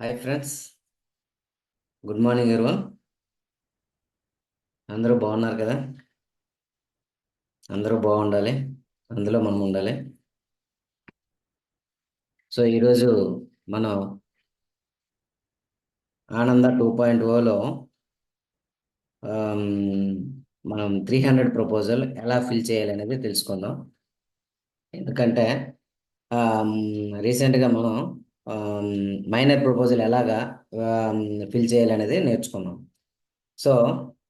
Hi friends, good morning everyone. అందరూ బాగున్నారు కదా? అందరూ బాగుండాలి, అందులో మనం ఉండాలి. సో ఈరోజు మనం ఆనంద 2.0లో మనం 300 ప్రపోజల్ ఎలా ఫిల్ చేయాలనేది తెలుసుకుందాం. ఎందుకంటే రీసెంట్గా మనం మైనర్ ప్రపోజల్ ఎలాగా ఫిల్ చేయాలనేది నేర్చుకున్నాం. సో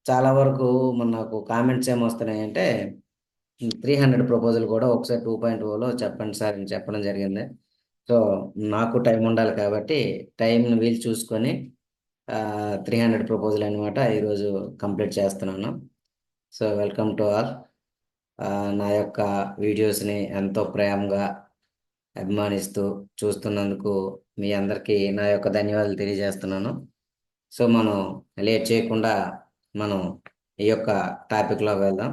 చాలా వరకు నాకు కామెంట్స్ ఏమొస్తున్నాయంటే 300 ప్రపోజల్ కూడా ఒకసారి 2.0లో చెప్పండి సార్ అని చెప్పడం జరిగింది. సో నాకు టైం ఉండాలి కాబట్టి టైంని వీలు చూసుకొని 300 ప్రపోజల్ అనమాట ఈరోజు కంప్లీట్ చేస్తున్నాను. So welcome to all. నా యొక్క వీడియోస్ని ఎంతో ప్రేమగా అభిమానిస్తూ చూస్తున్నందుకు మీ అందరికీ నా యొక్క ధన్యవాదాలు తెలియజేస్తున్నాను. సో మనం లేట్ చేయకుండా మనం ఈ యొక్క టాపిక్లోకి వెళ్దాం.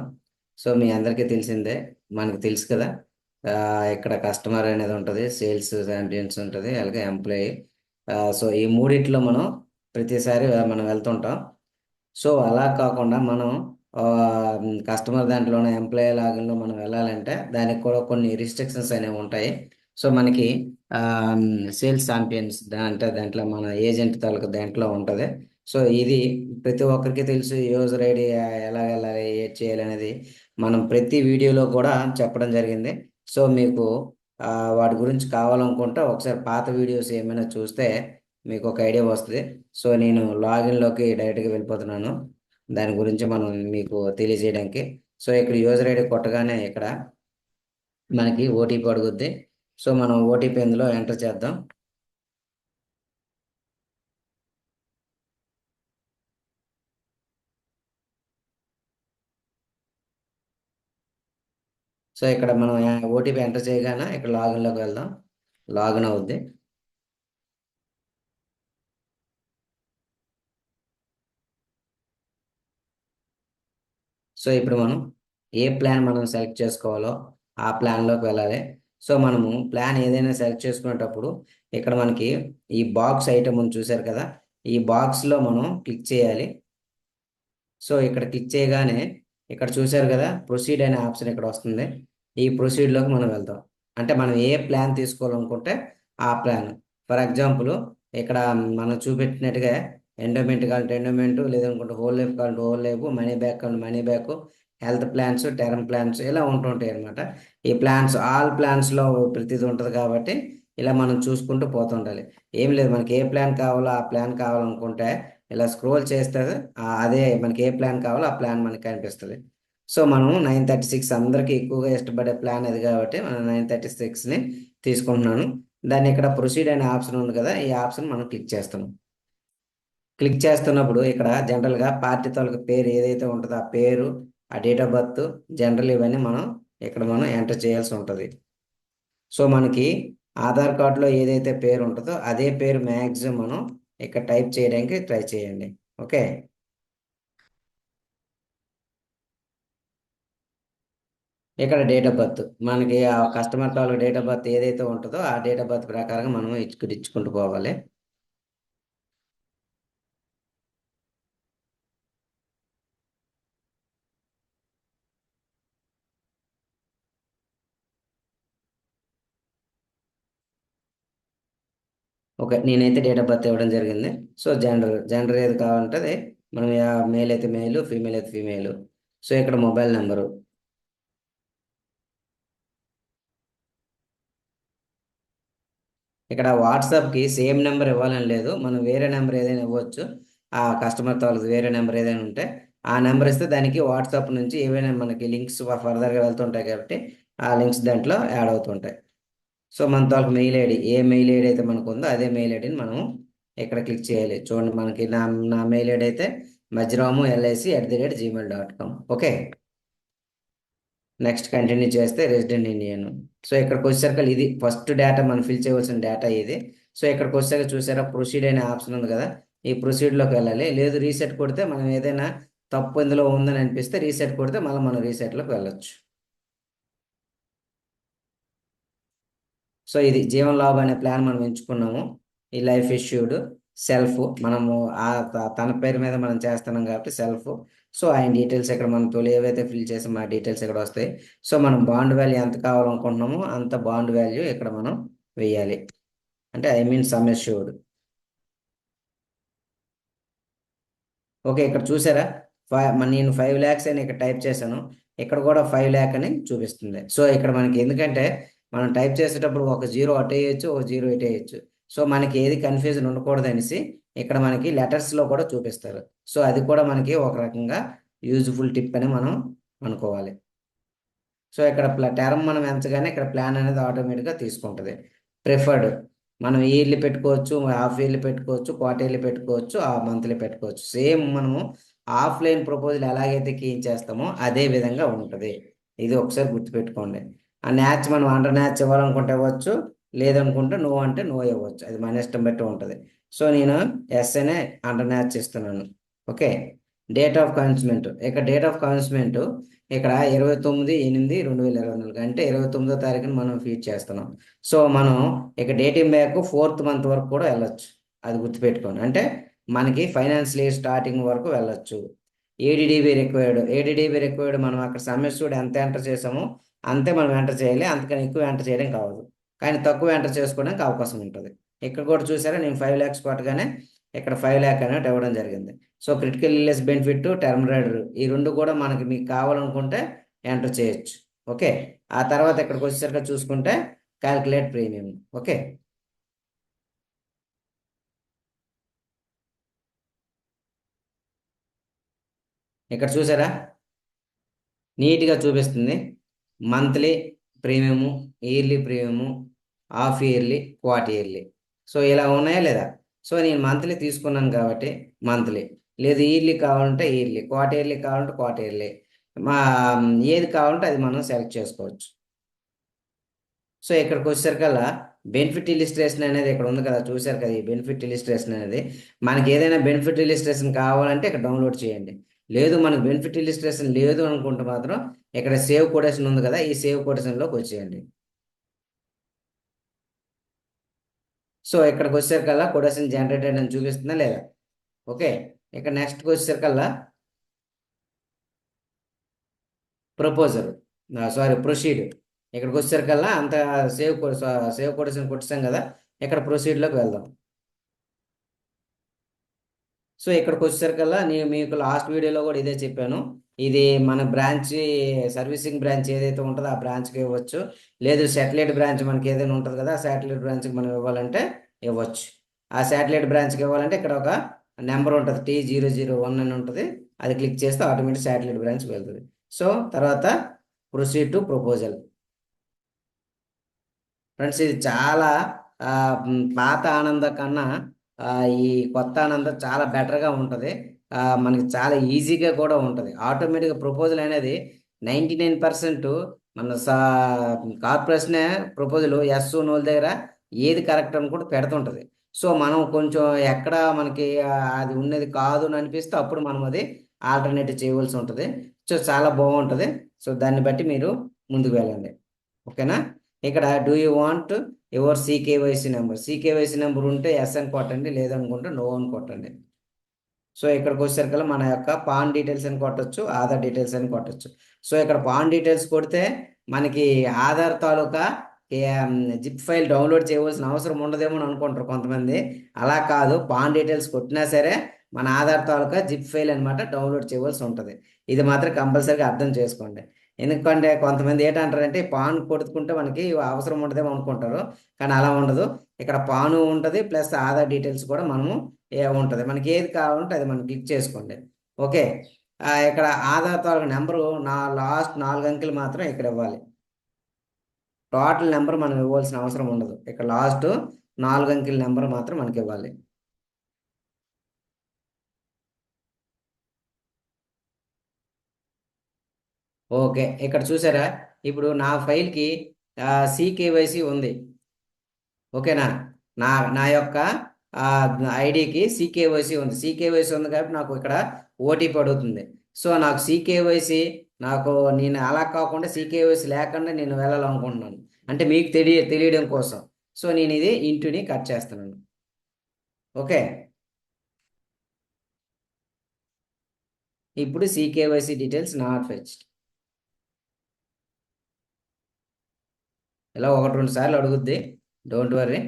సో మీ అందరికీ తెలిసిందే, మనకు తెలుసు కదా. ఇక్కడ కస్టమర్ అనేది ఉంటుంది, సేల్స్ ఛాంపియన్స్ ఉంటుంది, అలాగే ఎంప్లాయీ. సో ఈ మూడిట్లో మనం ప్రతిసారి మనం వెళ్తుంటాం. సో అలా కాకుండా మనం కస్టమర్ దాంట్లోనే ఎంప్లాయీ లాగిన్లో మనం వెళ్ళాలంటే దానికి కూడా కొన్ని రిస్ట్రిక్షన్స్ అనేవి ఉంటాయి. సో మనకి సేల్స్ ఛాంపియన్స్ అంటే దాంట్లో మన ఏజెంట్ తాలూకు దాంట్లో ఉంటుంది. సో ఇది ప్రతి ఒక్కరికి తెలుసు, యూజర్ ఐడి ఎలా వెళ్ళాలి, ఏది చేయాలి అనేది మనం ప్రతి వీడియోలో కూడా చెప్పడం జరిగింది. సో మీకు ఆ, వాటి గురించి కావాలనుకుంటే ఒకసారి పాత వీడియోస్ ఏమైనా చూస్తే మీకు ఒక ఐడియా వస్తుంది. సో నేను లాగిన్లోకి డైరెక్ట్గా వెళ్ళిపోతున్నాను దాని గురించి మనం మీకు తెలియజేయడానికి. సో ఇక్కడ యూజర్ ఐడి కొట్టగానే ఇక్కడ మనకి ఓటీపీ అడుగుద్ది. సో మనం ఓటీపీ ఇందులో ఎంటర్ చేద్దాం. సో ఇక్కడ మనం ఓటీపీ ఎంటర్ చేయగానే ఇక్కడ లాగిన్లోకి వెళ్దాం. లాగిన్ అవుద్ది. సో ఇప్పుడు మనం ఏ ప్లాన్ మనం సెలెక్ట్ చేసుకోవాలో ఆ ప్లాన్లోకి వెళ్ళాలి. సో మనము ప్లాన్ ఏదైనా సెలెక్ట్ చేసుకునేటప్పుడు ఇక్కడ మనకి ఈ బాక్స్ ఐటమ్ ఉంది, చూసారు కదా. ఈ బాక్స్లో మనం క్లిక్ చేయాలి. సో ఇక్కడ క్లిక్ చేయగానే ఇక్కడ చూసారు కదా, ప్రొసీడ్ అనే ఆప్షన్ ఇక్కడ వస్తుంది. ఈ ప్రొసీడ్లోకి మనం వెళ్తాం. అంటే మనం ఏ ప్లాన్ తీసుకోవాలనుకుంటే ఆ ప్లాన్. ఫర్ ఎగ్జాంపుల్ ఇక్కడ మనం చూపెట్టినట్టుగా ఎండోమెంట్ కావాలంటే ఎండోమెంట్, లేదనుకుంటే హోల్ లైఫ్ కావాలంటే హోల్ లైఫ్, మనీ బ్యాక్ కావాలంటే money back, health plans, term plans ఇలా ఉంటుంటాయి అనమాట. ఈ ప్లాన్స్ ఆల్ ప్లాన్స్లో ప్రతిదీ ఉంటుంది కాబట్టి ఇలా మనం చూసుకుంటూ పోతుండాలి. ఏం లేదు, మనకి ఏ ప్లాన్ కావాలో ఆ ప్లాన్ కావాలనుకుంటే ఇలా స్క్రోల్ చేస్తే అదే మనకి ఏ ప్లాన్ కావాలో ఆ ప్లాన్ మనకి కనిపిస్తుంది. సో మనం 936 అందరికీ ఎక్కువగా ఇష్టపడే ప్లాన్ అది కాబట్టి మనం 936ని తీసుకుంటున్నాను. దాన్ని ఇక్కడ ప్రొసీడ్ అనే ఆప్షన్ ఉంది కదా, ఈ ఆప్షన్ మనం క్లిక్ చేస్తున్నాం. క్లిక్ చేస్తున్నప్పుడు ఇక్కడ జనరల్గా పార్టీ తాలూకు పేరు ఏదైతే ఉంటుందో ఆ పేరు, ఆ డేట్ ఆఫ్ బర్త్, జనరల్ ఇవన్నీ మనం ఎంటర్ చేయాల్సి ఉంటుంది. సో మనకి ఆధార్ కార్డులో ఏదైతే పేరు ఉంటుందో అదే పేరు మ్యాక్సిమం మనం ఇక్కడ టైప్ చేయడానికి ట్రై చేయండి. ఓకే. ఇక్కడ డేట్ ఆఫ్ బర్త్ మనకి ఆ కస్టమర్ తాలూకు డేట్ ఆఫ్ బర్త్ ఏదైతే ఉంటుందో ఆ డేట్ ఆఫ్ బర్త్ ప్రకారంగా మనం ఇచ్చుకుంటూ పోవాలి. ఓకే, నేనైతే డేట్ ఆఫ్ బర్త్ ఇవ్వడం జరిగింది. సో జెండర్ ఏది కావాలంటే అది మనం మేల్ అయితే మేలు, ఫీమేల్ అయితే ఫీమేల్. సో ఇక్కడ మొబైల్ నెంబరు, ఇక్కడ వాట్సాప్కి సేమ్ నెంబర్ ఇవ్వాలని లేదు, మనం వేరే నెంబర్ ఏదైనా ఇవ్వచ్చు. ఆ కస్టమర్ తాలూకు వేరే నెంబర్ ఏదైనా ఉంటే ఆ నెంబర్ ఇస్తే దానికి వాట్సాప్ నుంచి ఏవైనా మనకి లింక్స్ ఫర్దర్గా వెళ్తుంటాయి కాబట్టి ఆ లింక్స్ దాంట్లో యాడ్ అవుతుంటాయి. సో మన తాలూకు మెయిల్ ఐడి, ఏ మెయిల్ ఐడి అయితే మనకు ఉందో అదే మెయిల్ ఐడిని మనం ఇక్కడ క్లిక్ చేయాలి. చూడండి, మనకి నా మెయిల్ ఐడి అయితే majramu@gmail.com. ఓకే. నెక్స్ట్ కంటిన్యూ చేస్తే రెసిడెంట్ ఇండియన్. సో ఇక్కడికి వచ్చేసరికి ఇది ఫస్ట్ డేటా మనం ఫిల్ చేయవలసిన డేటా ఇది. సో ఇక్కడికి వచ్చాక చూసారా, ప్రొసీడ్ అనే ఆప్షన్ ఉంది కదా, ఈ ప్రొసీడ్లోకి వెళ్ళాలి. లేదు రీసెట్ కొడితే మనం ఏదైనా తప్పు ఇందులో ఉందని అనిపిస్తే రీసెట్ కొడితే మళ్ళీ మనం రీసెట్లోకి వెళ్ళొచ్చు. సో ఇది జీవన్ లాభ్ అనే ప్లాన్ మనం ఎంచుకున్నాము. ఈ లైఫ్ ఇష్యూడ్ సెల్ఫ్ మనము తన పేరు మీద మనం చేస్తున్నాం కాబట్టి సెల్ఫ్. సో ఆయన డీటెయిల్స్ ఇక్కడ మనం తొలి ఏవైతే ఫిల్ చేసామో ఆ డీటెయిల్స్ ఇక్కడ వస్తాయి. సో మనం బాండ్ వాల్యూ ఎంత కావాలనుకుంటున్నామో అంత బాండ్ వాల్యూ ఇక్కడ మనం వేయాలి. అంటే I mean sum assured. Okay, ఇక్కడ చూసారా నేను 5 lakhs అని ఇక్కడ టైప్ చేశాను. ఇక్కడ కూడా 5 lakh అని చూపిస్తుంది. సో ఇక్కడ మనకి ఎందుకంటే మనం టైప్ చేసేటప్పుడు ఒక జీరో అటు వేయచ్చు, ఒక జీరో ఇటు వేయచ్చు. సో మనకి ఏది కన్ఫ్యూజన్ ఉండకూడదు అనేసి ఇక్కడ మనకి లెటర్స్లో కూడా చూపిస్తారు. సో అది కూడా మనకి ఒక రకంగా యూజ్ఫుల్ టిప్ అని మనం అనుకోవాలి. సో ఇక్కడ టర్మ్ మనం ఎంచగానే ఇక్కడ ప్లాన్ అనేది ఆటోమేటిక్గా తీసుకుంటుంది. ప్రిఫర్డ్ మనం ఇయర్లీ పెట్టుకోవచ్చు, హాఫ్ ఇయర్లీ పెట్టుకోవచ్చు, క్వార్టర్లీ పెట్టుకోవచ్చు, ఆ మంత్లీ పెట్టుకోవచ్చు. సేమ్ మనము ఆఫ్లైన్ ప్రపోజల్ ఎలాగైతే కీన్ చేస్తామో అదే విధంగా ఉంటుంది. ఇది ఒకసారి గుర్తుపెట్టుకోండి. ఆ న్యాచ్ మనం అండర్ న్యాచ్ ఇవ్వాలనుకుంటే ఇవ్వచ్చు, లేదనుకుంటే నో అంటే నో ఇవ్వచ్చు. అది మన ఇష్టం బట్టి ఉంటుంది. సో నేను ఎస్ అనే అండర్ న్యాచ్ ఇస్తున్నాను. Okay, date of commencement. ఇక్కడ డేట్ ఆఫ్ కన్స్మెంట్ ఇక్కడ 29/8/2024 అంటే 29వ తారీఖున మనం ఫీడ్ చేస్తున్నాం. సో మనం ఇక డేటింగ్ బ్యాక్ 4th మంత్ వరకు కూడా వెళ్ళొచ్చు. అది గుర్తుపెట్టుకోండి. అంటే మనకి ఫైనాన్షియల్ ఇయర్ స్టార్టింగ్ వరకు వెళ్ళొచ్చు. ఏడిడిబి రిక్వైర్డ్ మనం అక్కడ సమ్మిస్డ్ ఎంత ఎంటర్ చేసామో అంతే మనం ఎంటర్ చేయాలి. అంతకని ఎక్కువ ఎంటర్ చేయడం కావదు. కానీ తక్కువ ఎంటర్ చేసుకోవడానికి అవకాశం ఉంటుంది. ఇక్కడ కూడా చూసారా, నేను 5 lakhs కొట్టగానే ఇక్కడ 5 lakh అనేది ఇవ్వడం జరిగింది. So critical illness benefit, term rider ఈ రెండు కూడా మనకి మీకు కావాలనుకుంటే ఎంటర్ చేయొచ్చు. ఓకే, ఆ తర్వాత ఇక్కడికి వచ్చేసరికి చూసుకుంటే క్యాల్కులేట్ ప్రీమియం. ఓకే, ఇక్కడ చూసారా నీట్గా చూపిస్తుంది. Monthly premium, yearly premium, half yearly, quarterly. So ఇలా ఉన్నాయా లేదా? సో నేను మంత్లీ తీసుకున్నాను కాబట్టి మంత్లీ, లేదు ఇయర్లీ కావాలంటే ఇయర్లీ, క్వార్టర్లీ కావాలంటే క్వార్టర్లీ, మా ఏది కావాలంటే అది మనం సెలెక్ట్ చేసుకోవచ్చు. సో ఇక్కడికి వచ్చేసరికల్లా బెనిఫిట్ ఇలిస్ట్రేషన్ అనేది ఇక్కడ ఉంది కదా, చూశారు కదా. ఈ బెనిఫిట్ ఇలిస్ట్రేషన్ అనేది మనకి ఏదైనా బెనిఫిట్ ఇలిస్ట్రేషన్ కావాలంటే ఇక్కడ డౌన్లోడ్ చేయండి. లేదు మనకు బెనిఫిట్ ఇలిస్ట్రేషన్ లేదు అనుకుంటే మాత్రం ఇక్కడ సేవ్ కొటేషన్ ఉంది కదా, ఈ సేవ్ కొటేషన్లోకి వచ్చేయండి. సో ఇక్కడికి వచ్చేసరికల్లా కొటేషన్ జనరేటెడ్ అని చూపిస్తుందా లేదా? ఓకే, ఇక్కడ నెక్స్ట్కి వచ్చేసరికల్లా ప్రపోజల్, సారీ ప్రొసీడ్. ఇక్కడికి వచ్చేసరికల్లా అంత సేవ్ కొటేషన్ కొట్టేసాం కదా, ఇక్కడ ప్రొసీడ్లోకి వెళ్దాం. సో ఇక్కడికి వచ్చేసరికల్లా నేను మీకు లాస్ట్ వీడియోలో కూడా ఇదే చెప్పాను. ఇది మన బ్రాంచ్, సర్వీసింగ్ బ్రాంచ్ ఏదైతే ఉంటుందో ఆ బ్రాంచ్కి ఇవ్వచ్చు. లేదు శాటిలైట్ బ్రాంచ్ మనకి ఏదైనా ఉంటుంది కదా, ఆ శాటిలైట్ బ్రాంచ్కి మనం ఇవ్వాలంటే ఇవ్వచ్చు. ఆ శాటిలైట్ బ్రాంచ్కి ఇవ్వాలంటే ఇక్కడ ఒక నెంబర్ ఉంటుంది, T001 అని ఉంటుంది. అది క్లిక్ చేస్తే ఆటోమేటిక్ శాటిలైట్ బ్రాంచ్కి వెళ్తుంది. సో తర్వాత ప్రొసీడ్ టు ప్రపోజల్. ఫ్రెండ్స్ ఇది చాలా పాత ఆనంద కన్నా ఈ కొత్త ఆనందం చాలా బెటర్గా ఉంటుంది. మనకి చాలా ఈజీగా కూడా ఉంటుంది. ఆటోమేటిక్గా ప్రపోజల్ అనేది 99% మన కార్పొరేషనే ప్రపోజల్ ఎస్ నోల్ దగ్గర ఏది కరెక్ట్ అని కూడా పెడుతుంటుంది. సో మనం కొంచెం ఎక్కడ మనకి అది ఉన్నది కాదు అని అనిపిస్తే అప్పుడు మనం అది ఆల్టర్నేటివ్ చేయవలసి ఉంటుంది. సో చాలా బాగుంటుంది. సో దాన్ని బట్టి మీరు ముందుకు వెళ్ళండి. ఓకేనా, ఇక్కడ do you want your CKYC number. CKYC number ఉంటే ఎస్ అని కొట్టండి, లేదనుకుంటే నో అని కొట్టండి. సో ఇక్కడికి వచ్చేసరికల్లా మన యొక్క పాన్ డీటెయిల్స్ అని కొట్టచ్చు, ఆధార్ డీటెయిల్స్ అని కొట్టచ్చు. సో ఇక్కడ పాన్ డీటెయిల్స్ కొడితే మనకి ఆధార్ తాలూకా జిప్ ఫైల్ డౌన్లోడ్ చేయవలసిన అవసరం ఉండదేమో అని అనుకుంటారు కొంతమంది. అలా కాదు, పాన్ డీటెయిల్స్ కొట్టినా సరే మన ఆధార్ తాలూకా జిప్ ఫైల్ అనమాట డౌన్లోడ్ చేయవలసి ఉంటుంది. ఇది మాత్రం కంపల్సరీగా అర్థం చేసుకోండి. ఎందుకంటే కొంతమంది ఏంటంటారంటే పాన్ కొడుకుంటే మనకి అవసరం ఉండదేమో అనుకుంటారు. కానీ అలా ఉండదు. ఇక్కడ పాను ఉంటుంది, ప్లస్ ఆధార్ డీటెయిల్స్ కూడా మనము ఉంటుంది. మనకి ఏది కావాలంటే అది మనం క్లిక్ చేసుకోండి. ఓకే, ఇక్కడ ఆధార్ తాలూకా నెంబరు లాస్ట్ 4 అంకెలు మాత్రం ఇక్కడ ఇవ్వాలి. టోటల్ నెంబర్ మనం ఇవ్వాల్సిన అవసరం ఉండదు. ఇక్కడ లాస్ట్ 4 అంకెల నెంబర్ మాత్రం మనకి ఇవ్వాలి. ఓకే, ఇక్కడ చూసారా, ఇప్పుడు నా ఫైల్కి సికేవైసీ ఉంది. ఓకేనా, నా నా యొక్క ఐడికి సికేవైసీ ఉంది. సికేవైసీ ఉంది కాబట్టి నాకు ఇక్కడ ఓటీపీ అడుగుతుంది. సో నాకు సికేవైసీ నేను అలా కాకుండా సికేవైసీ లేకుండా నేను వెళ్ళాలనుకుంటున్నాను. అంటే మీకు తెలియడం కోసం. సో నేను ఇది ఇంటిని కట్ చేస్తున్నాను. ఓకే. ఇప్పుడు CKYC డీటెయిల్స్ నాట్ ఫెచ్డ్. ఇలా 1-2 సార్లు అడుగుద్ది, డోంట్ వర్రీ.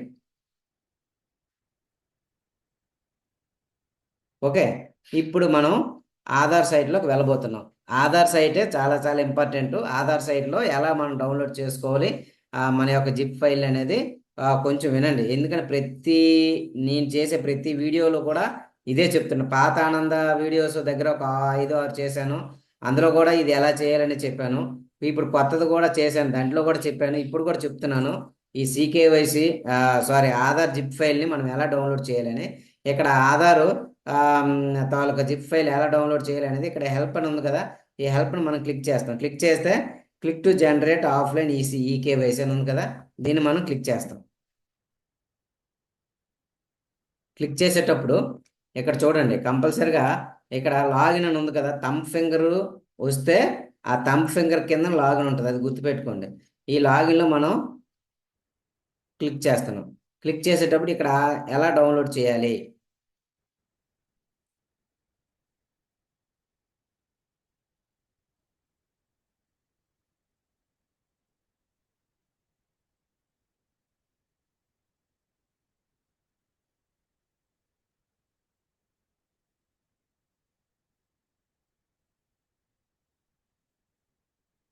ఓకే. ఇప్పుడు మనం ఆధార్ సైట్లోకి వెళ్ళబోతున్నాం. ఆధార్ సైటే చాలా చాలా ఇంపార్టెంట్. ఆధార్ సైట్లో ఎలా మనం డౌన్లోడ్ చేసుకోవాలి, మన యొక్క జిప్ ఫైల్ అనేది కొంచెం వినండి. ఎందుకంటే నేను చేసే ప్రతి వీడియోలో కూడా ఇదే చెప్తున్నా. పాత ఆనంద వీడియోస్ దగ్గర ఒక 5-6 చేశాను. అందులో కూడా ఇది ఎలా చేయాలని చెప్పాను. ఇప్పుడు కొత్తది కూడా చేశాను, దాంట్లో కూడా చెప్పాను. ఇప్పుడు కూడా చెప్తున్నాను. ఈ CKYC సారీ ఆధార్ జిప్ ఫైల్ని మనం ఎలా డౌన్లోడ్ చేయాలని. ఇక్కడ ఆధారు తాలూకా జిప్ ఫైల్ ఎలా డౌన్లోడ్ చేయాలి అనేది ఇక్కడ హెల్ప్ అని ఉంది కదా. ఈ హెల్ప్ని మనం క్లిక్ చేస్తాం. క్లిక్ చేస్తే click to generate offline eKYC అని ఉంది కదా, దీన్ని మనం క్లిక్ చేస్తాం. క్లిక్ చేసేటప్పుడు ఇక్కడ చూడండి, కంపల్సరిగా ఇక్కడ లాగిన్ అని ఉంది కదా, థంబ్ ఫింగర్ వస్తే ఆ థంబ్ ఫింగర్ కింద లాగిన్ ఉంటుంది, అది గుర్తుపెట్టుకోండి. ఈ లాగిన్లో మనం క్లిక్ చేస్తున్నాం. క్లిక్ చేసేటప్పుడు ఇక్కడ ఎలా డౌన్లోడ్ చేయాలి.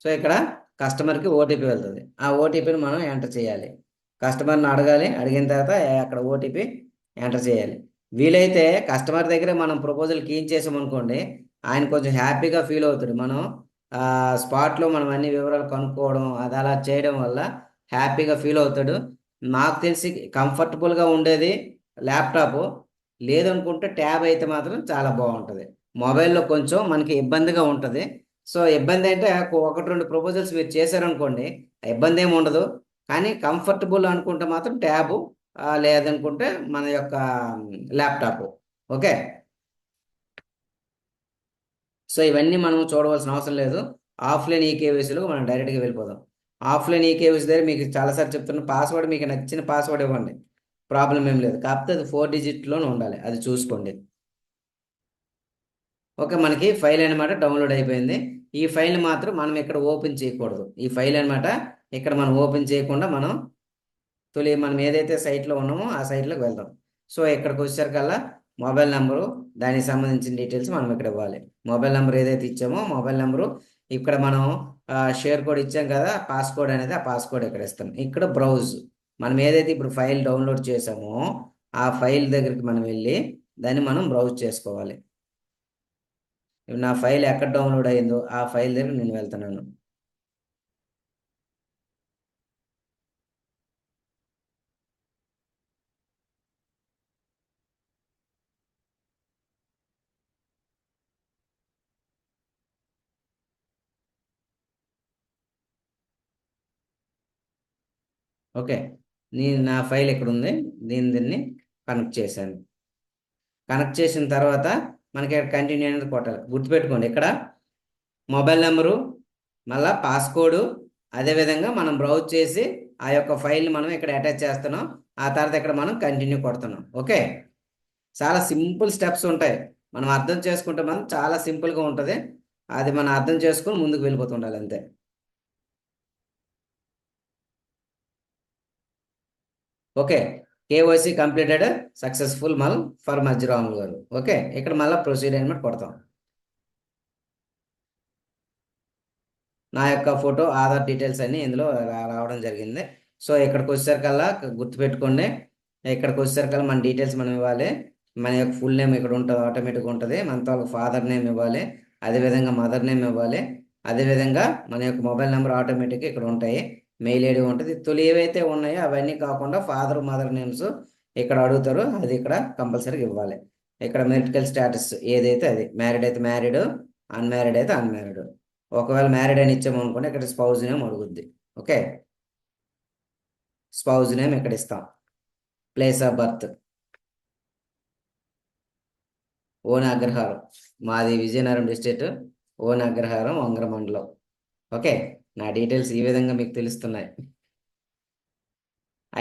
సో ఇక్కడ కస్టమర్కి ఓటీపీ వెళ్తుంది. ఆ ఓటీపీని మనం ఎంటర్ చేయాలి. కస్టమర్ని అడగాలి, అడిగిన తర్వాత అక్కడ ఓటీపీ ఎంటర్ చేయాలి. వీలైతే కస్టమర్ దగ్గర మనం ప్రపోజల్ క్లీన్ చేసామనుకోండి, ఆయన కొంచెం హ్యాపీగా ఫీల్ అవుతాడు. మనం స్పాట్లో మనం అన్ని వివరాలు కనుక్కోవడం అది అలా చేయడం వల్ల హ్యాపీగా ఫీల్ అవుతాడు. నాకు తెలిసి కంఫర్టబుల్గా ఉండేది ల్యాప్టాప్, లేదనుకుంటే ట్యాబ్ అయితే మాత్రం చాలా బాగుంటుంది. మొబైల్లో కొంచెం మనకి ఇబ్బందిగా ఉంటుంది. సో ఇబ్బంది అంటే 1-2 ప్రపోజల్స్ మీరు చేశారనుకోండి, ఇబ్బంది ఏమి ఉండదు. కానీ కంఫర్టబుల్ అనుకుంటే మాత్రం ట్యాబు, లేదనుకుంటే మన యొక్క ల్యాప్టాప్. ఓకే. సో ఇవన్నీ మనం చూడవలసిన అవసరం లేదు. ఆఫ్లైన్ ఈకేవైసీలో మనం డైరెక్ట్గా వెళ్ళిపోదాం. ఆఫ్లైన్ ఈకేవైసీ దగ్గర మీకు చాలాసార్లు చెప్తున్న పాస్వర్డ్, మీకు నచ్చిన పాస్వర్డ్ ఇవ్వండి, ప్రాబ్లం ఏం లేదు. కాకపోతే అది 4 డిజిట్లోనే ఉండాలి, అది చూసుకోండి. ఓకే. మనకి ఫైల్ అనమాట డౌన్లోడ్ అయిపోయింది. ఈ ఫైల్ని మాత్రం మనం ఇక్కడ ఓపెన్ చేయకూడదు. ఈ ఫైల్ అనమాట ఇక్కడ మనం ఓపెన్ చేయకుండా మనం ఏదైతే సైట్లో ఉన్నామో ఆ సైట్లోకి వెళ్దాం. సో ఇక్కడికి వచ్చేసరికల్లా మొబైల్ నెంబరు, దానికి సంబంధించిన డీటెయిల్స్ మనం ఇక్కడ ఇవ్వాలి. మొబైల్ నెంబర్ ఏదైతే ఇచ్చామో మొబైల్ నెంబరు ఇక్కడ మనం షేర్ కోడ్ ఇచ్చాం కదా, పాస్కోడ్ అనేది, ఆ పాస్కోడ్ ఇక్కడ ఇస్తాం. ఇక్కడ బ్రౌజ్, మనం ఏదైతే ఇప్పుడు ఫైల్ డౌన్లోడ్ చేసామో ఆ ఫైల్ దగ్గరికి మనం వెళ్ళి దాన్ని మనం బ్రౌజ్ చేసుకోవాలి. నా ఫైల్ ఎక్కడ డౌన్లోడ్ అయిందో ఆ ఫైల్ దగ్గర నేను వెళ్తున్నాను. ఓకే. నా ఫైల్ ఇక్కడ ఉంది, దీన్ని కనెక్ట్ చేశాను. కనెక్ట్ చేసిన తర్వాత మనకి ఇక్కడ కంటిన్యూ అనేది కొట్టాలి. గుర్తుపెట్టుకోండి, ఇక్కడ మొబైల్ నెంబరు, మళ్ళీ పాస్కోడ్, అదేవిధంగా మనం బ్రౌజ్ చేసి ఆ యొక్క ఫైల్ని మనం ఇక్కడ అటాచ్ చేస్తున్నాం. ఆ తర్వాత ఇక్కడ మనం కంటిన్యూ కొడుతున్నాం. ఓకే. చాలా సింపుల్ స్టెప్స్ ఉంటాయి, మనం అర్థం చేసుకుంటే మనం చాలా సింపుల్గా ఉంటుంది. అది మనం అర్థం చేసుకుని ముందుకు వెళ్ళిపోతుండాలి, అంతే. Okay. KYC completed successful for Madhyaramulu గారు. ఓకే. ఇక్కడ మళ్ళీ ప్రొసీడ్ అనమాట కొడతాం. నా యొక్క ఫోటో, ఆధార్ డీటెయిల్స్ అన్నీ ఇందులో రావడం జరిగింది. సో ఇక్కడికి వచ్చేసరికల్లా గుర్తుపెట్టుకోండి, ఇక్కడికి వచ్చేసరికల్లా మన డీటెయిల్స్ మనం ఇవ్వాలి. మన యొక్క ఫుల్ నేమ్ ఇక్కడ ఉంటుంది, ఆటోమేటిక్గా ఉంటుంది. మన తాలూకు ఫాదర్ నేమ్ ఇవ్వాలి, అదేవిధంగా మదర్ నేమ్ ఇవ్వాలి, అదేవిధంగా మన యొక్క మొబైల్ నెంబర్ ఆటోమేటిక్గా ఇక్కడ ఉంటాయి, మెయిల్ ఐడి ఉంటుంది. తొలి ఏవైతే ఉన్నాయో అవన్నీ కాకుండా ఫాదర్ మదర్ నేమ్స్ ఇక్కడ అడుగుతారు, అది ఇక్కడ కంపల్సరీగా ఇవ్వాలి. ఇక్కడ మెరిటల్ స్టేటస్ ఏదైతే అది, మ్యారీడ్ అయితే మ్యారీడ్, అన్మ్యారీడ్ అయితే అన్మ్యారీడ్. ఒకవేళ మ్యారీడ్ అని ఇచ్చామనుకోండి, ఇక్కడ స్పౌజ్ నేమ్ అడుగుద్ది. ఓకే. స్పౌజ్ నేమ్ ఇక్కడ ఇస్తాం. Place of birth On Agraharam, మాది విజయనగరం డిస్ట్రిక్ట్, ఓన్ అగ్రహారం, వంగర మండలం. ఓకే. నా డీటెయిల్స్ ఈ విధంగా మీకు తెలుస్తున్నాయి.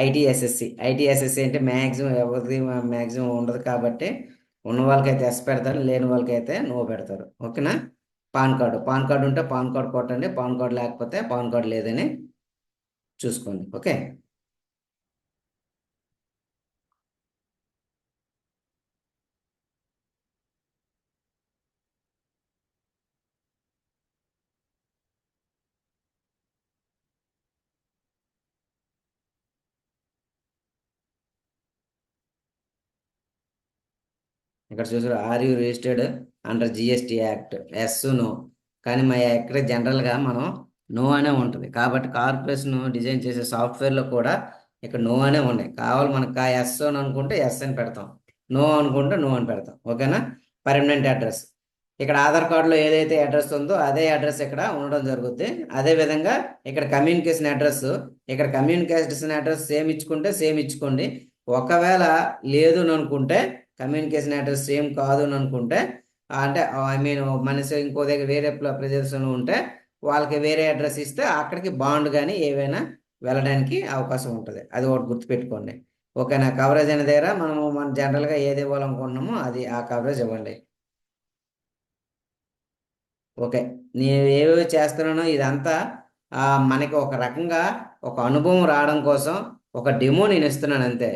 ఐటీఎస్ఎస్సి అంటే మ్యాక్సిమం ఎవరిది మ్యాక్సిమం ఉండదు కాబట్టి ఉన్న వాళ్ళకైతే ఎస్ పెడతారు, లేని వాళ్ళకైతే నో పెడతారు. ఓకేనా? పాన్ కార్డు ఉంటే పాన్ కార్డు కొట్టండి, పాన్ కార్డు లేకపోతే పాన్ కార్డు లేదని చూసుకోండి. ఓకే. ఇక్కడ చూసారు, are you registered under GST act? Yes, no. కానీ మా ఇక్కడ జనరల్గా మనం నో అనే ఉంటుంది. కాబట్టి కార్పొరేషన్ డిజైన్ చేసే సాఫ్ట్వేర్లో కూడా ఇక్కడ నో అనే ఉన్నాయి. కావాలి మనకు ఎస్ అని అనుకుంటే ఎస్ అని పెడతాం, నో అనుకుంటే నో అని పెడతాం. ఓకేనా? పర్మనెంట్ అడ్రస్ ఇక్కడ ఆధార్ కార్డులో ఏదైతే అడ్రస్ ఉందో అదే అడ్రస్ ఇక్కడ ఉండడం జరుగుద్ది. అదే విధంగా ఇక్కడ కమ్యూనికేషన్ అడ్రస్, ఇక్కడ కమ్యూనికేషన్ అడ్రస్ సేమ్ ఇచ్చుకుంటే సేమ్ ఇచ్చుకోండి. ఒకవేళ లేదు అని అనుకుంటే, కమ్యూనికేషన్ అడ్రస్ సేమ్ కాదు అని అనుకుంటే, అంటే ఐ మీన్ మనిషి ఇంకో దగ్గర వేరే ప్రదేశంలో ఉంటే వాళ్ళకి వేరే అడ్రస్ ఇస్తే అక్కడికి బాండ్ కానీ ఏవైనా వెళ్ళడానికి అవకాశం ఉంటుంది. అది ఒకటి గుర్తుపెట్టుకోండి. ఓకేనా? కవరేజ్ అనే దగ్గర మనం జనరల్గా ఏది ఇవ్వాలనుకుంటున్నామో అది ఆ కవరేజ్ ఇవ్వండి. ఓకే. నేను ఏవేవి చేస్తున్నానో ఇదంతా మనకి ఒక రకంగా ఒక అనుభవం రావడం కోసం ఒక డెమో నేను ఇస్తున్నాను అంతే.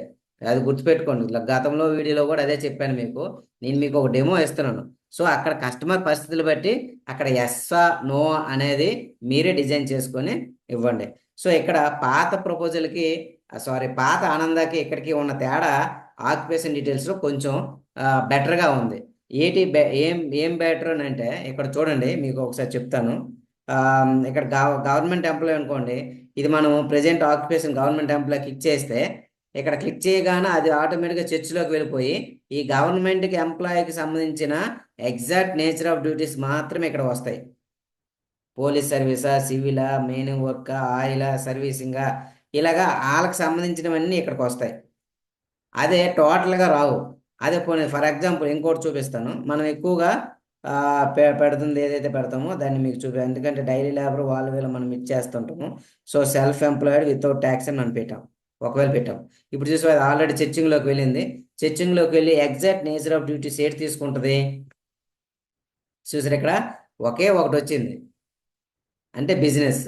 అది గుర్తుపెట్టుకోండి. గతంలో వీడియోలో కూడా అదే చెప్పాను మీకు. నేను మీకు ఒక డెమో ఇస్తున్నాను. సో అక్కడ కస్టమర్ పరిస్థితులు బట్టి అక్కడ ఎస్సా నో అనేది మీరే డిజైన్ చేసుకొని ఇవ్వండి. సో ఇక్కడ పాత ప్రపోజల్కి, సారీ, పాత ఆనందాకి ఇక్కడికి ఉన్న తేడా ఆక్యుపేషన్ డీటెయిల్స్లో కొంచెం బెటర్గా ఉంది. ఏం ఏం బెటర్ అని అంటే ఇక్కడ చూడండి, మీకు ఒకసారి చెప్తాను. ఇక్కడ గవర్నమెంట్ ఎంప్లాయ్ అనుకోండి. ఇది మనం present occupation government employee click చేస్తే, ఇక్కడ క్లిక్ చేయగానే అది ఆటోమేటిక్గా చర్చ్లోకి వెళ్ళిపోయి ఈ గవర్నమెంట్కి ఎంప్లాయీకి సంబంధించిన ఎగ్జాక్ట్ నేచర్ ఆఫ్ డ్యూటీస్ మాత్రమే ఇక్కడ వస్తాయి. పోలీస్ సర్వీసా, సివిలా, మెయిన్ వర్క్, ఆయిలా, సర్వీసింగా, ఇలాగా వాళ్ళకి సంబంధించినవన్నీ ఇక్కడికి వస్తాయి. అదే టోటల్గా రావు. అదే పోనీ ఫర్ ఎగ్జాంపుల్ ఇంకోటి చూపిస్తాను. మనం ఎక్కువగా పెడుతుంది ఏదైతే పెడతామో దాన్ని మీకు ఎందుకంటే డైలీ లేబర్ వాళ్ళు వీళ్ళు మనం ఇచ్చేస్తుంటాము. So self employed without tax అని మనం పెట్టాం. ఒకవేళ పెట్టాం, ఇప్పుడు చూసి అది ఆల్రెడీ చర్చింగ్లోకి వెళ్ళింది. చర్చింగ్లోకి వెళ్ళి ఎగ్జాక్ట్ నేచర్ ఆఫ్ డ్యూటీస్ ఏది తీసుకుంటుంది చూసారు, ఇక్కడ ఒకే ఒకటి వచ్చింది, అంటే బిజినెస్.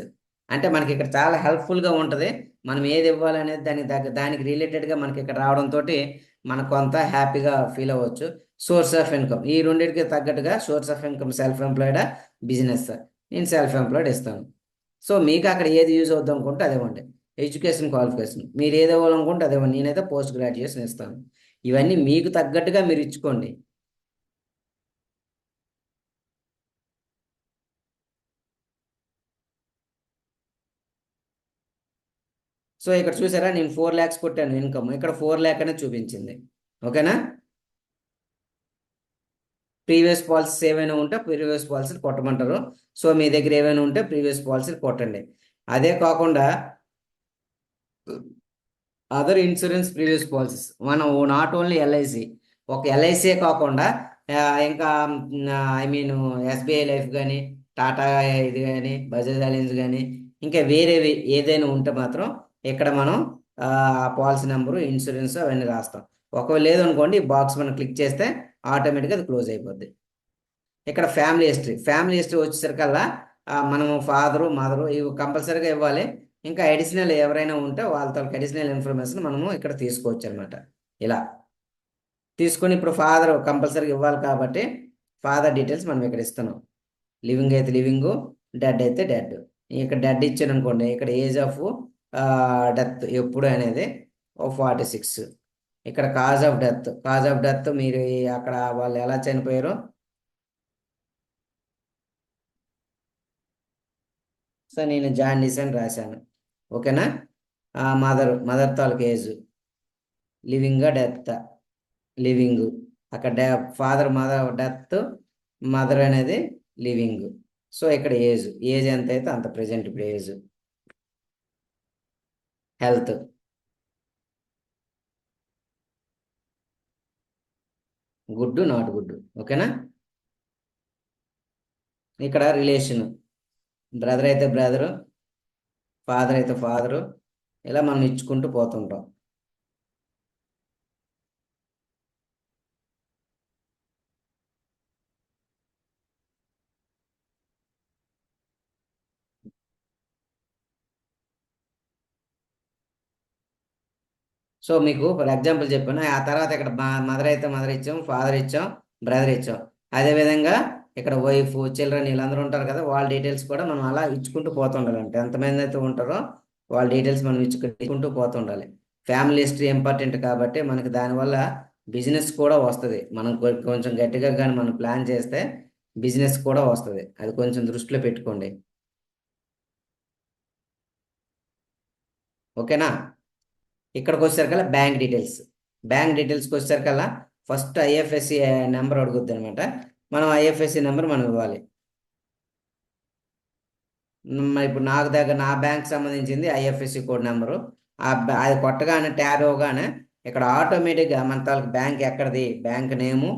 అంటే మనకి ఇక్కడ చాలా హెల్ప్ఫుల్గా ఉంటుంది. మనం ఏది ఇవ్వాలనేది దానికి రిలేటెడ్గా మనకి ఇక్కడ రావడంతో మనకు కొంత హ్యాపీగా ఫీల్ అవ్వచ్చు. సోర్స్ ఆఫ్ ఇన్కమ్, ఈ రెండింటికి తగ్గట్టుగా సోర్స్ ఆఫ్ ఇన్కమ్ సెల్ఫ్ ఎంప్లాయిడా, బిజినెస్. నేను సెల్ఫ్ ఎంప్లాయిడ్ ఇస్తాను. సో మీకు అక్కడ ఏది యూజ్ అవుద్దాం అనుకుంటే అదే ఇవ్వండి. ఎడ్యుకేషన్ క్వాలిఫికేషన్ మీరు ఏది ఇవ్వాలనుకుంటే అదే ఇవ్వండి. నేనైతే పోస్ట్ గ్రాడ్యుయేషన్ ఇస్తాను. ఇవన్నీ మీకు తగ్గట్టుగా మీరు ఇచ్చుకోండి. సో ఇక్కడ చూసారా, నేను 4 lakhs కొట్టాను ఇన్కమ్, ఇక్కడ 4 lakh అనేది చూపించింది. ఓకేనా? ప్రీవియస్ పాలసీస్ ఏవైనా ఉంటే ప్రీవియస్ పాలసీలు కొట్టమంటారు. సో మీ దగ్గర ఏవైనా ఉంటే ప్రీవియస్ పాలసీలు కొట్టండి. అదే కాకుండా అదర్ ఇన్సూరెన్స్ ప్రీవియస్ పాలసీస్, మనం నాట్ ఓన్లీ ఎల్ఐసి, ఒక ఎల్ఐసీ కాకుండా ఇంకా ఐ మీన్ ఎస్బీఐ లైఫ్ కానీ, టాటా ఇది కానీ, బజాజ్ అలయన్స్ కానీ, ఇంకా వేరేవి ఏదైనా ఉంటే మాత్రం ఇక్కడ మనం ఆ పాలసీ నెంబరు, ఇన్సూరెన్స్ అవన్నీ రాస్తాం. ఒకవేళ లేదనుకోండి, ఈ బాక్స్ మనం క్లిక్ చేస్తే ఆటోమేటిక్గా అది క్లోజ్ అయిపోద్ది. ఇక్కడ ఫ్యామిలీ హిస్టరీ వచ్చేసరికల్లా మనము ఫాదరు, మదరు ఇవి కంపల్సరీగా ఇవ్వాలి. ఇంకా అడిషనల్ ఎవరైనా ఉంటే వాళ్ళతో అడిషనల్ ఇన్ఫర్మేషన్ మనము ఇక్కడ తీసుకోవచ్చు అనమాట. ఇలా తీసుకొని ఇప్పుడు ఫాదర్ కంపల్సరీగా ఇవ్వాలి కాబట్టి ఫాదర్ డీటెయిల్స్ మనం ఇక్కడ ఇస్తున్నాం. లివింగ్ అయితే లివింగ్, డెడ్ అయితే డెడ్. ఇక్కడ డెడ్ ఇచ్చాను అనుకోండి, ఇక్కడ ఏజ్ ఆఫ్ డెత్ ఎప్పుడు అనేది 46. ఇక్కడ కాజ్ ఆఫ్ డెత్ మీరు అక్కడ వాళ్ళు ఎలా చనిపోయారో, సో నేను జాండీస్ అని రాశాను. ఓకేనా? మదర్ తాలూకు ఏజ్, లివింగ్ డెత్, లివింగ్. అక్కడ మదర్ డెత్, మదర్ అనేది లివింగ్. సో ఇక్కడ ఏజ్ ఎంత అయితే అంత, ప్రెజెంట్ ఇప్పుడు age. Health, good not good. ఓకేనా? ఇక్కడ రిలేషన్, బ్రదర్ అయితే బ్రదరు, ఫాదర్ అయితే ఫాదరు, ఇలా మనం ఇచ్చుకుంటూ పోతుంటాం. సో మీకు ఫర్ ఎగ్జాంపుల్ చెప్పాను. ఆ తర్వాత ఇక్కడ మదర్ అయితే మదర్ ఇచ్చాం, ఫాదర్ ఇచ్చాం, బ్రదర్ ఇచ్చాం. అదేవిధంగా ఇక్కడ వైఫ్, చిల్డ్రన్ వీళ్ళందరూ ఉంటారు కదా, వాళ్ళ డీటెయిల్స్ కూడా మనం అలా ఇచ్చుకుంటూ పోతుండాలి. అంటే ఎంతమంది అయితే ఉంటారో వాళ్ళ డీటెయిల్స్ మనం ఇచ్చుకుంటూ పోతుండాలి. ఫ్యామిలీ హిస్టరీ ఇంపార్టెంట్ కాబట్టి మనకి దానివల్ల బిజినెస్ కూడా వస్తుంది. మనం కొంచెం గట్టిగా కానీ మనం ప్లాన్ చేస్తే బిజినెస్ కూడా వస్తుంది. అది కొంచెం దృష్టిలో పెట్టుకోండి. ఓకేనా? ఇక్కడికి వచ్చేసరికల్లా బ్యాంక్ డీటెయిల్స్. బ్యాంక్ డీటెయిల్స్కి వచ్చేసరికల్లా ఫస్ట్ ఐఎఫ్ఎస్సి నెంబర్ అడుగుద్ది అనమాట. మనం ఐఎఫ్ఎస్సి నెంబర్ మనం ఇవ్వాలి. ఇప్పుడు నాకు దగ్గర నా బ్యాంక్ సంబంధించింది ఐఎఫ్ఎస్సి కోడ్ నెంబరు. అది కొట్టగానే ట్యాబ్ ఇవ్వగానే ఇక్కడ ఆటోమేటిక్గా మన తాలూకు బ్యాంక్ ఎక్కడిది, బ్యాంక్ నేము,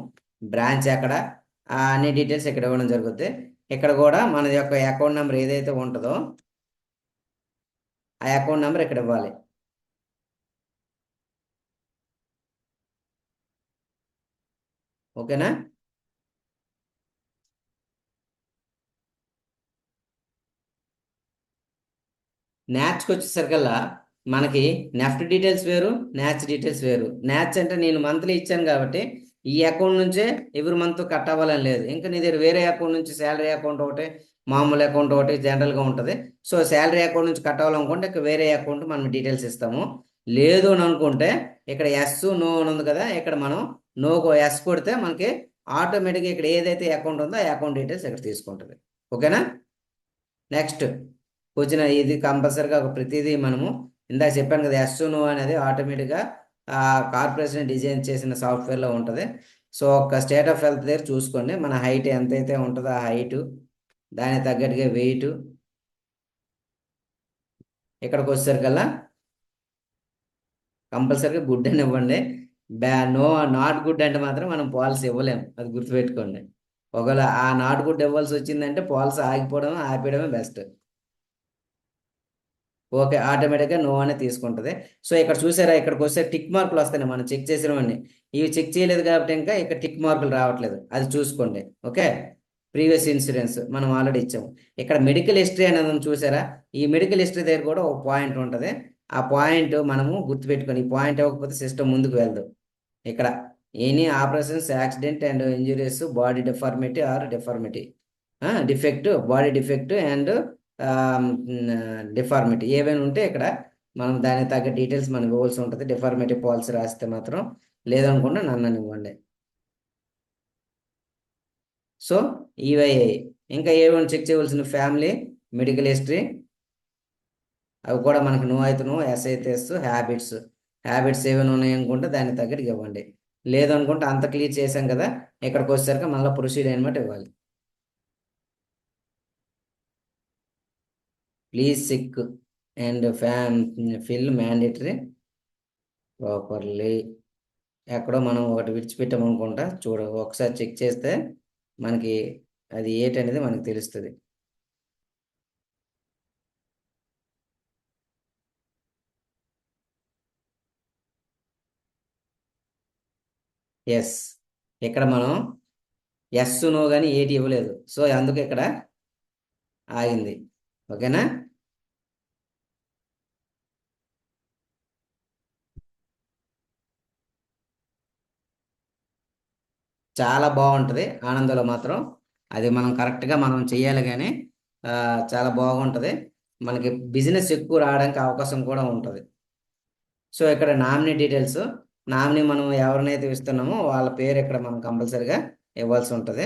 బ్రాంచ్ ఎక్కడ, అన్ని డీటెయిల్స్ ఇక్కడ ఇవ్వడం జరుగుద్ది. ఇక్కడ కూడా మన యొక్క అకౌంట్ నెంబర్ ఏదైతే ఉంటుందో ఆ అకౌంట్ నెంబర్ ఇక్కడ ఇవ్వాలి. ఓకేనా? న్యాచ్కి వచ్చేసరికల్లా మనకి నెఫ్ట్ డీటెయిల్స్ వేరు, న్యాచ్ డీటెయిల్స్ వేరు. న్యాచ్ అంటే నేను మంత్లీ ఇచ్చాను కాబట్టి ఈ అకౌంట్ నుంచే ఎవ్రీ మంత్ కట్ అవ్వాలని లేదు. ఇంకా నీ దగ్గర వేరే అకౌంట్ నుంచి శాలరీ అకౌంట్ ఒకటి, మామూలు అకౌంట్ ఒకటి జనరల్గా ఉంటుంది. సో శాలరీ అకౌంట్ నుంచి కట్ అవ్వాలనుకుంటే ఇక్కడ వేరే అకౌంట్ మనం డీటెయిల్స్ ఇస్తాము. లేదు అని అనుకుంటే ఇక్కడ ఎస్ నో అని ఉంది కదా, ఇక్కడ మనం నోకు ఎస్ కొడితే మనకి ఆటోమేటిక్గా ఇక్కడ ఏదైతే అకౌంట్ ఉందో ఆ అకౌంట్ డీటెయిల్స్ ఇక్కడ తీసుకుంటుంది. ఓకేనా? నెక్స్ట్ వచ్చిన ఇది కంపల్సరీగా ప్రతిదీ మనము ఇందాక చెప్పాను కదా, ఎస్సును అనేది ఆటోమేటిక్గా కార్పొరేషన్ డిజైన్ చేసిన సాఫ్ట్వేర్లో ఉంటుంది. సో ఒక స్టేట్ ఆఫ్ హెల్త్ దగ్గర చూసుకోండి. మన హైట్ ఎంతైతే ఉంటుందో ఆ హైటు, దానికి తగ్గట్టుగా వెయిట్. ఇక్కడికి వచ్చేసరికల్లా కంపల్సరీగా గుడ్ అని ఇవ్వండి. నో నాట్ గుడ్ అంటే మాత్రం మనం పాలసీ ఇవ్వలేము, అది గుర్తుపెట్టుకోండి. ఒకవేళ ఆ నాట్ గుడ్ ఇవ్వాల్సి వచ్చిందంటే పాలసీ ఆగిపోవడం ఆపేయడమే బెస్ట్. ఓకే, ఆటోమేటిక్గా నో అనే తీసుకుంటుంది. సో ఇక్కడ చూసారా, ఇక్కడికి వస్తే టిక్ మార్కులు వస్తాయి, మనం చెక్ చేసినవన్నీ. ఇవి చెక్ చేయలేదు కాబట్టి ఇంకా ఇక్కడ టిక్ మార్కులు రావట్లేదు, అది చూసుకోండి. ఓకే, ప్రీవియస్ ఇన్సూరెన్స్ మనం ఆల్రెడీ ఇచ్చాము. ఇక్కడ మెడికల్ హిస్టరీ అనేది ఉంది చూసారా, ఈ మెడికల్ హిస్టరీ దగ్గర కూడా ఒక పాయింట్ ఉంటుంది. ఆ పాయింట్ మనము గుర్తుపెట్టుకొని, ఈ పాయింట్ ఇవ్వకపోతే సిస్టమ్ ముందుకు వెళ్దు. ఇక్కడ any operations, accident and injuries, body deformity or deformity, defect, body defect and deformity ఏవైనా ఉంటే ఇక్కడ మనం దానికి తగ్గ డీటెయిల్స్ మనం ఇవ్వాల్సి ఉంటుంది. డిఫార్మిటీ పాలసీ రాస్తే మాత్రం, లేదనుకుంటే నన్ను ఇవ్వండి. సో ఇవై ఇంకా ఏమైనా చెక్ చేయవలసిన ఫ్యామిలీ, మెడికల్ హిస్టరీ, అవి కూడా మనకి నో అయితే నో, ఎస్ అయితే ఎస్. హ్యాబిట్స్, హ్యాబిట్స్ ఏమైనా ఉన్నాయి అనుకుంటే దానికి తగ్గట్టుగా ఇవ్వండి. లేదనుకుంటే అంత క్లియర్ చేసాం కదా, ఇక్కడికి వచ్చేసరికి మళ్ళీ ప్రొసీడ్ అనమాట ఇవ్వాలి. Please tick and fill mandatory properly. ఎక్కడో మనం ఒకటి విడిచిపెట్టామనుకుంటా, ఒకసారి చెక్ చేస్తే మనకి అది ఏంటనేది మనకి తెలుస్తుంది. ఎస్, ఇక్కడ మనం ఎస్ నో కానీ ఏటి ఇవ్వలేదు, సో అందుకే ఇక్కడ ఆగింది. ఓకేనా? చాలా బాగుంటుంది ఆనందంలో మాత్రం. అది మనం కరెక్ట్గా మనం చేయాలి కానీ చాలా బాగుంటుంది. మనకి బిజినెస్ ఎక్కువ రావడానికి అవకాశం కూడా ఉంటుంది. సో ఇక్కడ నామినీ డీటెయిల్స్, నామినీ మనం ఎవరినైతే ఇస్తున్నామో వాళ్ళ పేరు ఇక్కడ మనం కంపల్సరిగా ఇవ్వాల్సి ఉంటుంది.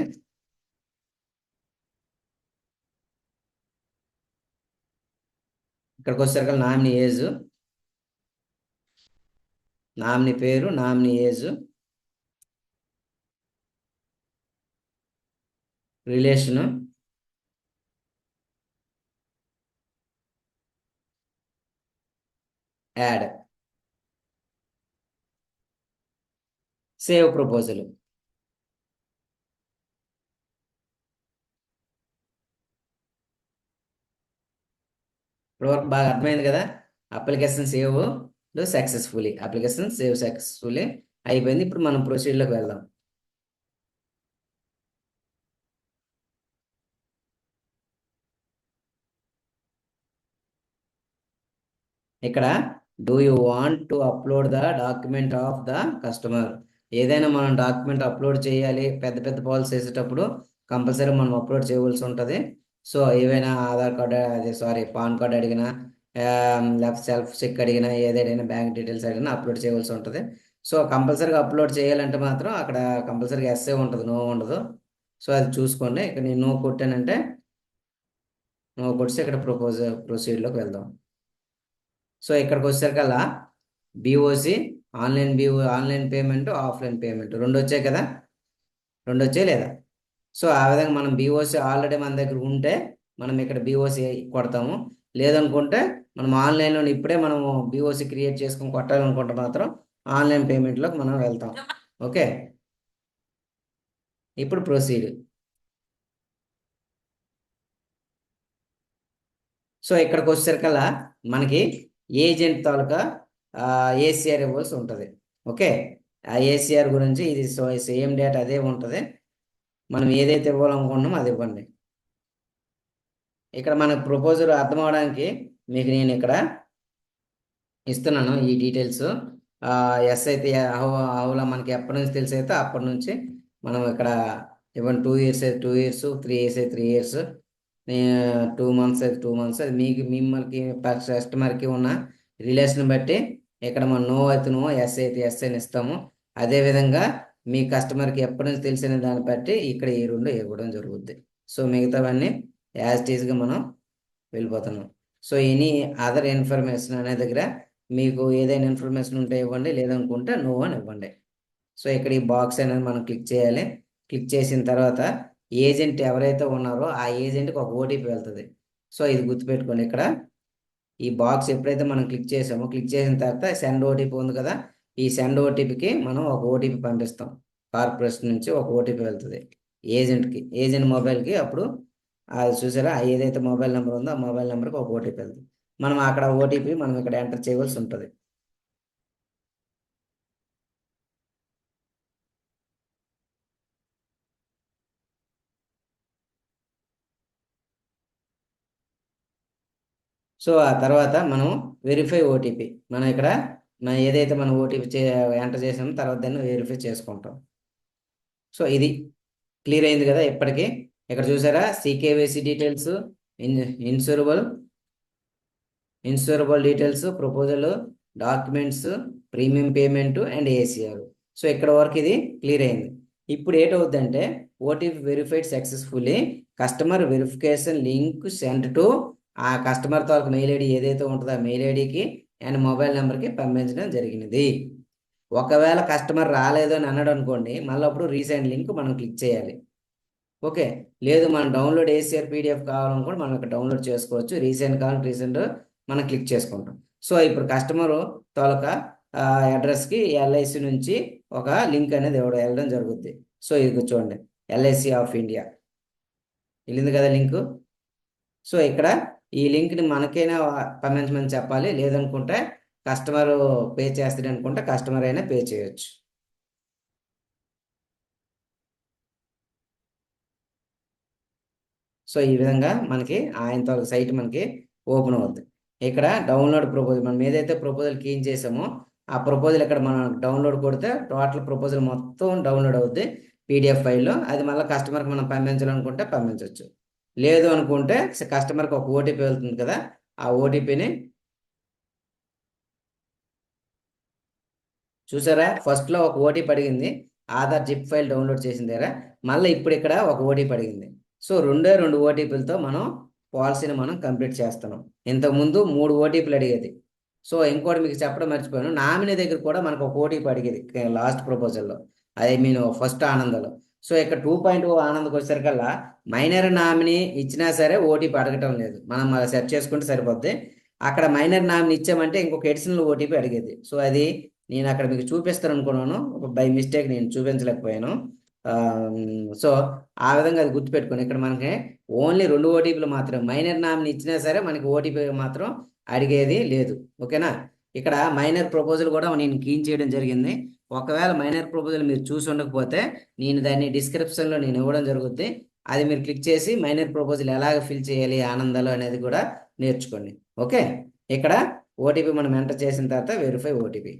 ఇక్కడికి వచ్చేసరికి నామినీ ఏజ్, నామినీ పేరు, nominee age, relation, add, save proposal. ఇప్పటివరకు బాగా అర్థమైంది కదా. Application save successfully, application save successfully అయిపోయింది. ఇప్పుడు మనం ప్రొసీడ్లోకి వెళ్దాం. ఇక్కడ do you want to upload the document of the customer. ఏదైనా మనం డాక్యుమెంట్ అప్లోడ్ చేయాలి, పెద్ద పెద్ద పాలసీ వేసేటప్పుడు కంపల్సరీ మనం అప్లోడ్ చేయవలసి ఉంటుంది. సో ఏవైనా ఆధార్ కార్డు, అదే సారీ పాన్ కార్డు అడిగినా, లేకపోతే సెల్ఫ్ చెక్ అడిగినా, ఏదైనా బ్యాంక్ డీటెయిల్స్ అడిగినా అప్లోడ్ చేయవలసి ఉంటుంది. సో కంపల్సరీగా అప్లోడ్ చేయాలంటే మాత్రం అక్కడ కంపల్సరీగా ఎస్ఏ ఉంటుంది, నో ఉండదు. సో అది చూసుకోండి. ఇక్కడ నేను నో కొట్టానంటే, నో కొట్టి ఇక్కడ ప్రొసీడ్లోకి వెళ్దాం. సో ఇక్కడికి వచ్చేసరికల్లా BOC, online payment, offline payment రెండు వచ్చాయి కదా, రెండు వచ్చాయి లేదా? సో ఆ విధంగా మనం బీఓసి ఆల్రెడీ మన దగ్గర ఉంటే మనం ఇక్కడ బీఓసి కొడతాము. లేదనుకుంటే మనం ఆన్లైన్లో ఇప్పుడే మనము బీఓసి క్రియేట్ చేసుకొని కొట్టాలనుకుంటే మాత్రం ఆన్లైన్ పేమెంట్లోకి మనం వెళ్తాం. ఓకే, ఇప్పుడు ప్రొసీడ్. సో ఇక్కడికి వచ్చేసరికల్లా మనకి ఏజెంట్ తాలూకా ఏసీఆర్ ఇవ్వాల్సి ఉంటుంది. ఓకే, ఆ ఏసీఆర్ గురించి ఇది సేమ్ డేట్ అదే ఉంటుంది. మనం ఏదైతే ఇవ్వాలనుకుంటున్నామో అది ఇవ్వండి. ఇక్కడ మనకు ప్రపోజల్ అర్థం అవడానికి మీకు నేను ఇక్కడ ఇస్తున్నాను ఈ డీటెయిల్స్. ఎస్ అయితే హౌలా మనకి ఎప్పటి నుంచి తెలిసి అయితే అప్పటి నుంచి మనం ఇక్కడ ఇవ్వండి. 2 years అయితే 2 years, 3 years అయితే 3 years, 2 months అయితే 2 months. అది మిమ్మల్ని కస్టమర్కి ఉన్న రిలేషన్ బట్టి ఇక్కడ మనం నో అయితే నో, ఎస్ అయితే ఎస్ అని ఇస్తాము. అదేవిధంగా మీ కస్టమర్కి ఎప్పటి నుంచి తెలిసిన దాన్ని బట్టి ఇక్కడ ఈ రెండు ఇవ్వడం జరుగుద్ది. సో మిగతావన్నీ యాజ్ ఇట్ ఈస్గా మనం వెళ్ళిపోతున్నాం. సో ఎనీ అదర్ ఇన్ఫర్మేషన్ అనే దగ్గర మీకు ఏదైనా ఇన్ఫర్మేషన్ ఉంటే ఇవ్వండి, లేదనుకుంటే నో అని ఇవ్వండి. సో ఇక్కడ ఈ బాక్స్ అనేది మనం క్లిక్ చేయాలి. క్లిక్ చేసిన తర్వాత ఏజెంట్ ఎవరైతే ఉన్నారో ఆ ఏజెంట్కి ఒక ఓటీపీ వెళ్తుంది. సో ఇది గుర్తుపెట్టుకోండి. ఇక్కడ ఈ బాక్స్ ఎప్పుడైతే మనం క్లిక్ చేసామో, క్లిక్ చేసిన తర్వాత సెండ్ ఓటీపీ ఉంది కదా, ఈ సెండ్ ఓటీపీకి మనం ఒక ఓటీపీ పంపిస్తాం. కార్పొరేషన్ నుంచి ఒక ఓటీపీ వెళ్తుంది ఏజెంట్కి, ఏజెంట్ మొబైల్కి. అప్పుడు అది చూసారా, ఏదైతే మొబైల్ నెంబర్ ఉందో ఆ మొబైల్ నెంబర్కి ఒక ఓటీపీ వెళ్తుంది. మనం అక్కడ ఓటీపీ మనం ఇక్కడ ఎంటర్ చేయవలసి ఉంటుంది. సో ఆ తర్వాత మనం వెరిఫై ఓటీపీ, మనం ఇక్కడ మనం ఏదైతే మనం ఓటీపీ ఎంటర్ చేసామో తర్వాత దాన్ని వెరిఫై చేసుకుంటాం. సో ఇది క్లియర్ అయింది కదా ఇప్పటికీ. ఇక్కడ చూసారా, CKYC details, insurable details, proposal, documents, premium payment and ACR. So ఇక్కడ వరకు ఇది క్లియర్ అయింది. ఇప్పుడు ఏంటవుద్దంటే OTP verified successfully, customer verification link send to ఆ కస్టమర్ తాలూకు మెయిల్ ఐడి ఏదైతే ఉంటుందో ఆ మెయిల్ ఐడికి అండ్ మొబైల్ నెంబర్కి పంపించడం జరిగినది. ఒకవేళ కస్టమర్ రాలేదు అని అన్నాడు అనుకోండి, మళ్ళీ అప్పుడు రీసెండ్ లింక్ మనం క్లిక్ చేయాలి. ఓకే, లేదు మనం డౌన్లోడ్ ఏసీఆర్ పీడిఎఫ్ కావాలనుకోండి మనం ఇక్కడ డౌన్లోడ్ చేసుకోవచ్చు. రీసెంట్ కావాలంటే రీసెంట్ మనం క్లిక్ చేసుకుంటాం. సో ఇప్పుడు కస్టమర్ తాలూకా అడ్రస్కి ఎల్ఐసి నుంచి ఒక లింక్ అనేది వెళ్ళడం జరుగుద్ది. సో ఇది చూడండి, ఎల్ఐసి ఆఫ్ ఇండియా వెళ్ళింది కదా లింకు. సో ఇక్కడ ఈ లింక్ని మనకైనా పంపించమని చెప్పాలి, లేదనుకుంటే కస్టమర్ పే చేస్తాడు అనుకుంటే కస్టమర్ అయినా పే చేయొచ్చు. సో ఈ విధంగా మనకి ఆయన సైట్ మనకి ఓపెన్ అవుద్ది. ఇక్కడ డౌన్లోడ్ ప్రపోజల్, మనం ఏదైతే ప్రపోజల్ క్లీన్ చేసామో ఆ ప్రపోజల్ ఇక్కడ మనం డౌన్లోడ్ కొడితే టోటల్ ప్రపోజల్ మొత్తం డౌన్లోడ్ అవుద్ది పీడిఎఫ్ ఫైల్లో. అది మళ్ళీ కస్టమర్కి మనం పంపించాలనుకుంటే పంపించవచ్చు. లేదు అనుకుంటే కస్టమర్కి ఒక ఓటీపీ వెళ్తుంది కదా, ఆ ఓటీపీని చూసారా, ఫస్ట్లో ఒక ఓటీపీ అడిగింది ఆధార్ జిప్ ఫైల్ డౌన్లోడ్ చేసిన దగ్గర, మళ్ళీ ఇప్పుడు ఇక్కడ ఒక ఓటీపీ అడిగింది. సో రెండు ఓటీపీలతో మనం పాలసీని మనం కంప్లీట్ చేస్తున్నాం. ఇంతకుముందు 3 ఓటీపీలు అడిగేది. సో ఇంకోటి మీకు చెప్పడం మర్చిపోయాను, నామినీ దగ్గర కూడా మనకు ఒక ఓటీపీ అడిగేది లాస్ట్ ప్రపోజల్లో, ఐ మీన్ ఫస్ట్ ఆనందలో. సో ఇక్కడ 2.0 ఆనందకు వచ్చేసరికల్లా మైనర్ నామినీ ఇచ్చినా సరే ఓటీపీ అడగటం లేదు, మనం సెర్చ్ చేసుకుంటే సరిపోద్ది. అక్కడ మైనర్ నామినీ ఇచ్చామంటే ఇంకొక ఎడిషనల్ ఓటీపీ అడిగేది. సో అది నేను అక్కడ మీకు చూపిస్తాను అనుకున్నాను, బై మిస్టేక్ నేను చూపించలేకపోయాను. సో ఆ విధంగా అది గుర్తుపెట్టుకోండి. ఇక్కడ మనకి ఓన్లీ 2 ఓటీపీలు మాత్రం, మైనర్ నామినీ ఇచ్చినా సరే మనకి ఓటీపీ మాత్రం అడిగేది లేదు. ఓకేనా? ఇక్కడ మైనర్ ప్రపోజల్ కూడా నేను క్లీన్ చేయడం జరిగింది. ఒకవేళ మైనర్ ప్రపోజల్ మీరు చూసి ఉండకపోతే నేను దాన్ని డిస్క్రిప్షన్లో నేను ఇవ్వడం జరుగుద్ది. అది మీరు క్లిక్ చేసి మైనర్ ప్రపోజల్ ఎలాగ ఫిల్ చేయాలి ఆనందాలు అనేది కూడా నేర్చుకోండి. ఓకే, ఇక్కడ ఓటీపీ మనం ఎంటర్ చేసిన తర్వాత వెరిఫై ఓటీపీ.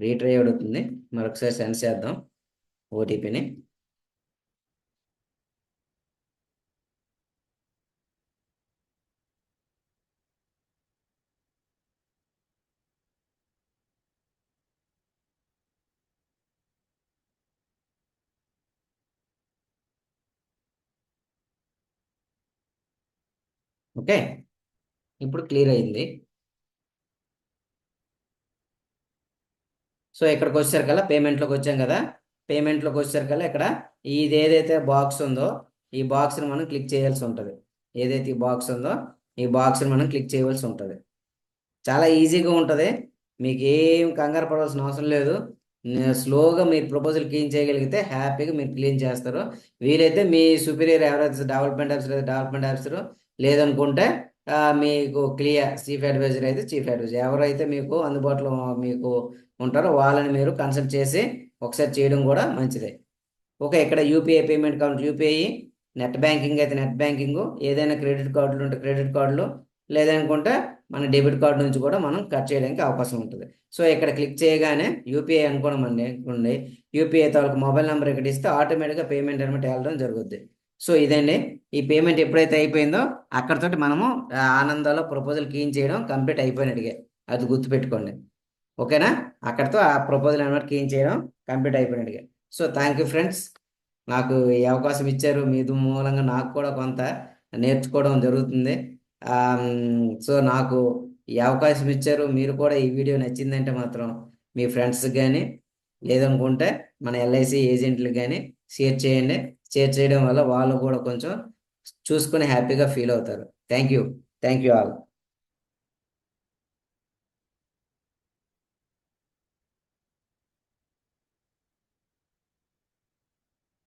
రీట్రై అడుగుతుంది, మరొకసారి సెండ్ చేద్దాం ఓటీపీని. ఓకే, ఇప్పుడు క్లియర్ అయింది. సో ఇక్కడికి వచ్చేసరికల్లా పేమెంట్లోకి వచ్చాం కదా. పేమెంట్లోకి వచ్చేసరికల్లా ఇక్కడ ఇది ఏదైతే బాక్స్ ఉందో ఈ బాక్స్ని మనం క్లిక్ చేయాల్సి ఉంటుంది. ఏదైతే ఈ బాక్స్ ఉందో ఈ బాక్స్ని మనం క్లిక్ చేయవలసి ఉంటుంది. చాలా ఈజీగా ఉంటుంది, మీకు ఏం కంగారు పడవలసిన అవసరం లేదు. స్లోగా మీరు ప్రపోజల్ క్లీన్ చేయగలిగితే హ్యాపీగా మీరు క్లీన్ చేస్తారు. వీలైతే మీ సుపీరియర్ ఎవరైతే డెవలప్మెంట్ ఆఫీసర్ లేదనుకుంటే మీకు క్లియర్ చీఫ్ అడ్వైజర్ అయితే చీఫ్ అడ్వైజర్ ఎవరైతే మీకు అందుబాటులో మీకు ఉంటారో వాళ్ళని మీరు కన్సల్ట్ చేసి ఒకసారి చేయడం కూడా మంచిదే. ఓకే, ఇక్కడ యూపీఐ పేమెంట్ కావాలి యూపీఐ, నెట్ బ్యాంకింగ్ అయితే నెట్ బ్యాంకింగ్, ఏదైనా క్రెడిట్ కార్డులు ఉంటే క్రెడిట్ కార్డులు, లేదనుకుంటే మన డెబిట్ కార్డు నుంచి కూడా మనం కట్ చేయడానికి అవకాశం ఉంటుంది. సో ఇక్కడ క్లిక్ చేయగానే యూపీఐ అనుకోండి, యూపీఐ తాలూకు మొబైల్ నెంబర్ ఇక్కడ ఇస్తే ఆటోమేటిక్గా పేమెంట్ అనమాట వెళ్ళడం జరుగుద్ది. సో ఇదండి, ఈ పేమెంట్ ఎప్పుడైతే అయిపోయిందో అక్కడతోటి మనము ఆనందాలో ప్రపోజల్ క్లీన్ చేయడం కంప్లీట్ అయిపోయినట్టుగా అది గుర్తుపెట్టుకోండి. ఓకేనా? అక్కడితో ఆ ప్రపోజల్ అనమాట క్లీన్ చేయడం కంప్లీట్ అయిపోయినట్టుగా. సో థ్యాంక్ యూ ఫ్రెండ్స్, నాకు ఈ అవకాశం ఇచ్చారు. మీ మూలంగా నాకు కూడా కొంత నేర్చుకోవడం జరుగుతుంది. సో నాకు ఈ అవకాశం ఇచ్చారు. మీరు కూడా ఈ వీడియో నచ్చిందంటే మాత్రం మీ ఫ్రెండ్స్కి కానీ లేదనుకుంటే మన ఎల్ఐసి ఏజెంట్లకు కానీ షేర్ చేయండి. షేర్ చేయడం వల్ల వాళ్ళు కూడా కొంచెం చూసుకొని హ్యాపీగా ఫీల్ అవుతారు. Thank you all.